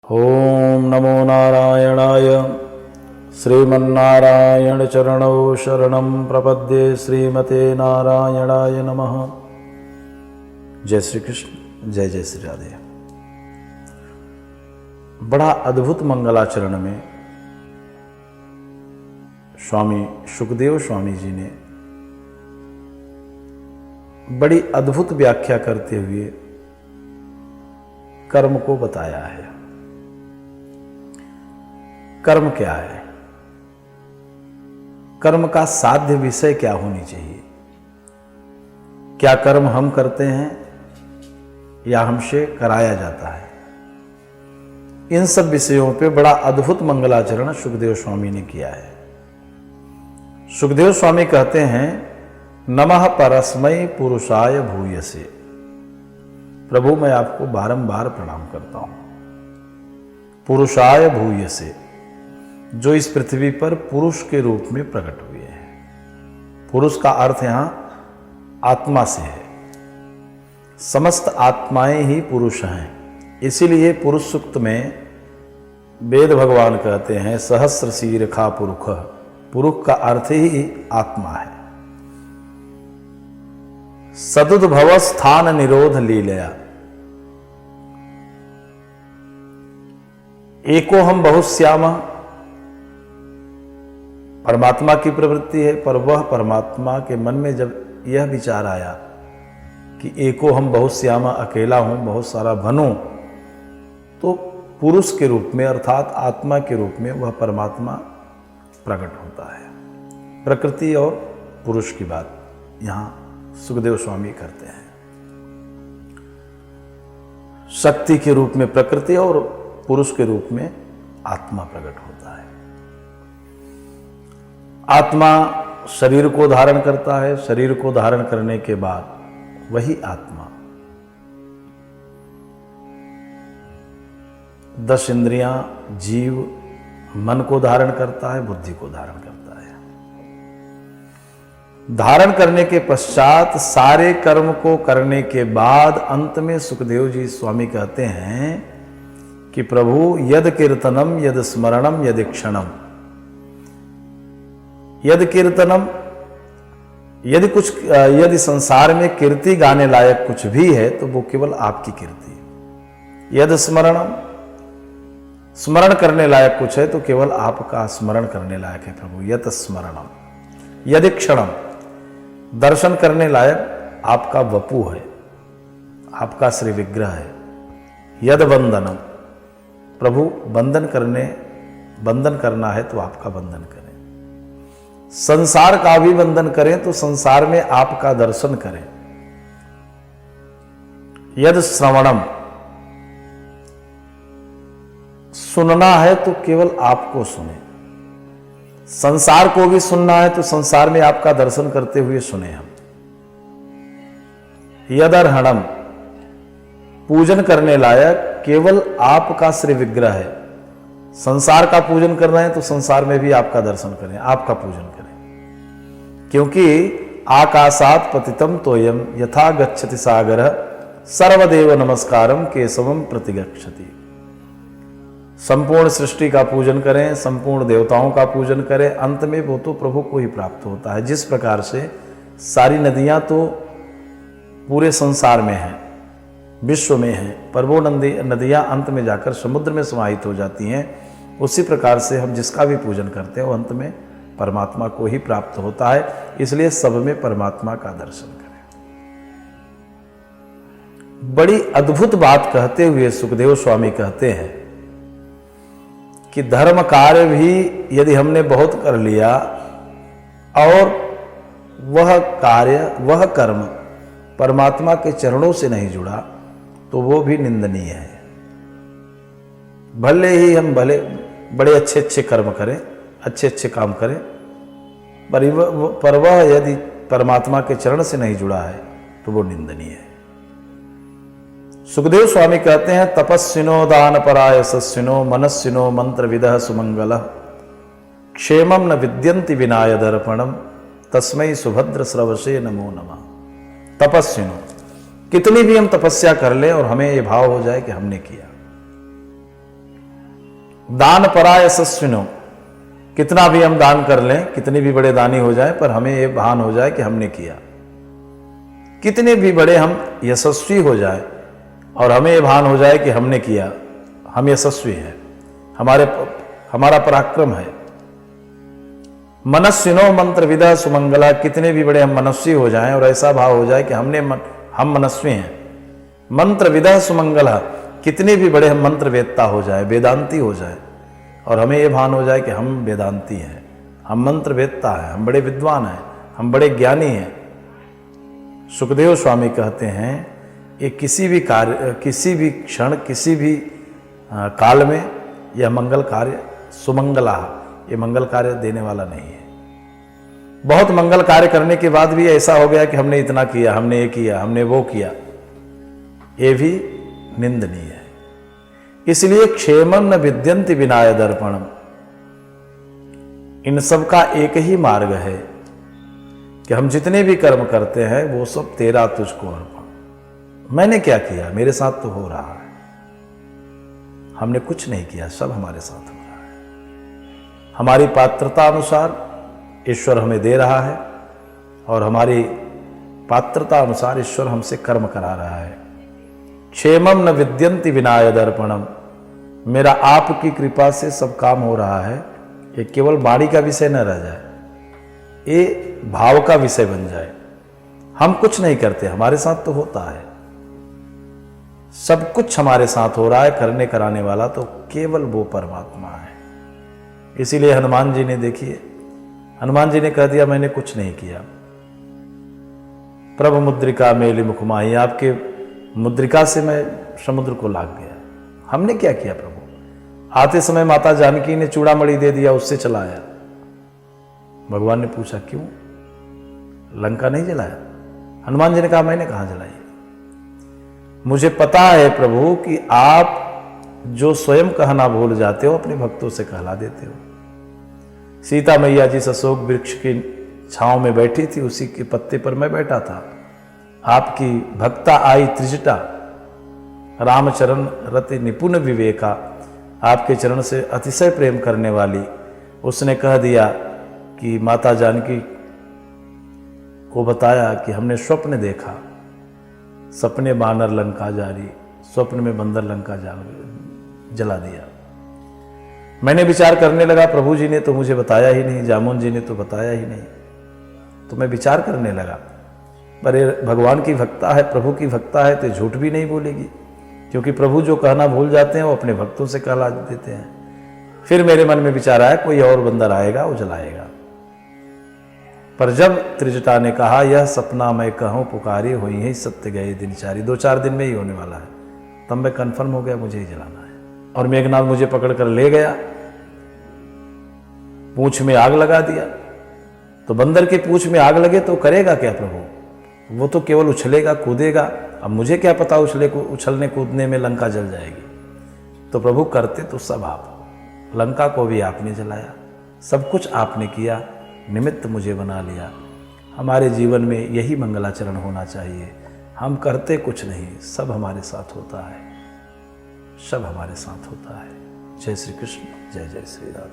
ओम नमो नारायणाय। श्रीमन्नारायण चरणौ शरणं प्रपद्ये। श्रीमते नारायणाय नमः। जय श्री कृष्ण, जय जय श्री राधे। बड़ा अद्भुत मंगलाचरण में स्वामी सुखदेव स्वामी जी ने बड़ी अद्भुत व्याख्या करते हुए कर्म को बताया है। कर्म क्या है, कर्म का साध्य विषय क्या होनी चाहिए, क्या कर्म हम करते हैं या हमसे कराया जाता है, इन सब विषयों पे बड़ा अद्भुत मंगलाचरण सुखदेव स्वामी ने किया है। सुखदेव स्वामी कहते हैं, नमः परस्मै पुरुषाय भूयसे। प्रभु मैं आपको बारंबार प्रणाम करता हूं। पुरुषाय भूयसे, जो इस पृथ्वी पर पुरुष के रूप में प्रकट हुए हैं। पुरुष का अर्थ यहां आत्मा से है। समस्त आत्माएं ही पुरुष हैं। इसीलिए पुरुष सूक्त में वेद भगवान कहते हैं, सहस्र शीर्षा पुरुष। पुरुष का अर्थ ही आत्मा है। सदुद्भव स्थान निरोध लीलया। एको हम बहुश्याम, परमात्मा की प्रवृत्ति है। पर वह परमात्मा के मन में जब यह विचार आया कि एको हम बहुश्याम, अकेला हूं, बहुत सारा बनूं, तो पुरुष के रूप में अर्थात आत्मा के रूप में वह परमात्मा प्रकट होता है। प्रकृति और पुरुष की बात यहां सुखदेव स्वामी करते हैं। शक्ति के रूप में प्रकृति और पुरुष के रूप में आत्मा प्रकट होता है। आत्मा शरीर को धारण करता है। शरीर को धारण करने के बाद वही आत्मा 10 इंद्रियां, जीव, मन को धारण करता है, बुद्धि को धारण करता है। धारण करने के पश्चात सारे कर्म को करने के बाद अंत में सुखदेव जी स्वामी कहते हैं कि प्रभु यद कीर्तनम यद स्मरणम यद क्षणम। यदि कीर्तनम, यदि संसार में कीर्ति गाने लायक कुछ भी है तो वो केवल आपकी कीर्ति है। यदि स्मरणम, स्मरण करने लायक कुछ है तो केवल आपका स्मरण करने लायक है प्रभु। यत स्मरणम। यदि क्षणम, दर्शन करने लायक आपका वपु है, आपका श्री विग्रह है। यद वंदनम, प्रभु बंधन करना है तो आपका बंधन करें। संसार का भी बंधन करें तो संसार में आपका दर्शन करें। यद श्रवणम, सुनना है तो केवल आपको सुने। संसार को भी सुनना है तो संसार में आपका दर्शन करते हुए सुने हम। यदर्हणम, पूजन करने लायक केवल आपका श्री विग्रह है। संसार का पूजन कर रहे हैं तो संसार में भी आपका दर्शन करें, आपका पूजन करें। क्योंकि आकाशात पतितम तोयम यथा गच्छति सागर सर्वदेव नमस्कारम केशवम प्रतिगच्छति। संपूर्ण सृष्टि का पूजन करें, संपूर्ण देवताओं का पूजन करें, अंत में वो तो प्रभु को ही प्राप्त होता है। जिस प्रकार से सारी नदियां तो पूरे संसार में हैं, विश्व में हैं, पर वो नदियां अंत में जाकर समुद्र में समाहित हो जाती हैं। उसी प्रकार से हम जिसका भी पूजन करते हैं वो अंत में परमात्मा को ही प्राप्त होता है। इसलिए सब में परमात्मा का दर्शन करें। बड़ी अद्भुत बात कहते हुए सुखदेव स्वामी कहते हैं कि धर्म कार्य भी यदि हमने बहुत कर लिया और वह कार्य, वह कर्म परमात्मा के चरणों से नहीं जुड़ा तो वो भी निंदनीय है। भले ही हम बड़े अच्छे कर्म करें, अच्छे काम करें, पर वह यदि परमात्मा के चरण से नहीं जुड़ा है तो वो निंदनीय है। सुखदेव स्वामी कहते हैं, तपस्विनो दान परायसस्विनो मनस्विनो मंत्र विदः सुमंगल क्षेमम न विद्यन्ति विनाय दर्पणम तस्मै सुभद्र स्रवसे नमो नमः। तपस्विनो, कितनी भी हम तपस्या कर लें और हमें ये भाव हो जाए कि हमने किया, दान परा यशस्विनो, कितना भी हम दान कर लें, कितने भी बड़े दानी हो जाए, पर हमें ये भान हो जाए कि हमने किया। कितने भी बड़े हम यशस्वी हो जाए और हमें ये भान हो जाए कि हमने किया, हम यशस्वी हैं, हमारा पराक्रम है। मनस्विनो मंत्र विदा सुमंगला, कितने भी बड़े हम मनस्वी हो जाएं और ऐसा भाव हो जाए कि हम मनस्वी हैं। मंत्र विदा सुमंगला, कितने भी बड़े हम मंत्र वेदता हो जाए, वेदांती हो जाए और हमें ये भान हो जाए कि हम वेदांती हैं, हम मंत्र वेदता हैं, हम बड़े विद्वान हैं, हम बड़े ज्ञानी हैं। सुखदेव स्वामी कहते हैं ये किसी भी कार्य, किसी भी क्षण, किसी भी काल में यह मंगल कार्य सुमंगला, ये मंगल कार्य देने वाला नहीं है। बहुत मंगल कार्य करने के बाद भी ऐसा हो गया कि हमने इतना किया, हमने ये किया, हमने वो किया, ये भी निंदनीय है। इसलिए क्षेमं न विद्यन्ति विनाय दर्पणम, इन सब का एक ही मार्ग है कि हम जितने भी कर्म करते हैं वो सब तेरा तुझको अर्पण। मैंने क्या किया, मेरे साथ तो हो रहा है, हमने कुछ नहीं किया, सब हमारे साथ हो रहा है। हमारी पात्रता अनुसार ईश्वर हमें दे रहा है और हमारी पात्रता अनुसार ईश्वर हमसे कर्म करा रहा है। क्षेमं न विद्यन्ति विनाय दर्पणम, मेरा आपकी कृपा से सब काम हो रहा है। ये केवल वाणी का विषय न रह जाए, ये भाव का विषय बन जाए। हम कुछ नहीं करते, हमारे साथ तो होता है, सब कुछ हमारे साथ हो रहा है। करने कराने वाला तो केवल वो परमात्मा है। इसीलिए हनुमान जी ने, देखिए हनुमान जी ने कह दिया मैंने कुछ नहीं किया। प्रभु मुद्रिका मेली मुखमाही, आपके मुद्रिका से मैं समुद्र को लाग गया। हमने क्या किया प्रभु? आते समय माता जानकी ने चूड़ामणि दे दिया, उससे चलाया। भगवान ने पूछा क्यों लंका नहीं जलाया? हनुमान जी ने कहा मैंने कहां जलाई? मुझे पता है प्रभु कि आप जो स्वयं कहना भूल जाते हो अपने भक्तों से कहला देते हो। सीता मैया जिस अशोक वृक्ष की छांव में बैठी थी, उसी के पत्ते पर मैं बैठा था। आपकी भक्ता आई त्रिजटा, रामचरण रति निपुण विवेका, आपके चरण से अतिशय प्रेम करने वाली, उसने कह दिया कि माता जानकी को बताया कि हमने स्वप्न देखा, सपने बानर लंका जारी, स्वप्न में बंदर लंका जला दिया। मैंने विचार करने लगा प्रभु जी ने तो मुझे बताया ही नहीं, जामुन जी ने तो बताया ही नहीं, तो मैं विचार करने लगा पर भगवान की भक्ता है, प्रभु की भक्ता है तो झूठ भी नहीं बोलेगी, क्योंकि प्रभु जो कहना भूल जाते हैं वो अपने भक्तों से कहला देते हैं। फिर मेरे मन में विचार आया कोई और बंदर आएगा वो जलाएगा। पर जब त्रिजटा ने कहा यह सपना मैं कहूं पुकारी हुई है सत्य गए दिनचारी, 2-4 दिन में ही होने वाला है, तब मैं कन्फर्म हो गया मुझे ही जलाना है। और मेघनाथ मुझे पकड़कर ले गया, पूंछ में आग लगा दिया। तो बंदर की पूंछ में आग लगे तो करेगा क्या प्रभु? वो तो केवल उछलेगा कूदेगा। अब मुझे क्या पता उछलने कूदने में लंका जल जाएगी। तो प्रभु करते तो सब आप, लंका को भी आपने जलाया, सब कुछ आपने किया, निमित्त मुझे बना लिया। हमारे जीवन में यही मंगलाचरण होना चाहिए। हम करते कुछ नहीं, सब हमारे साथ होता है, सब हमारे साथ होता है। जय श्री कृष्ण, जय जय श्री राधे।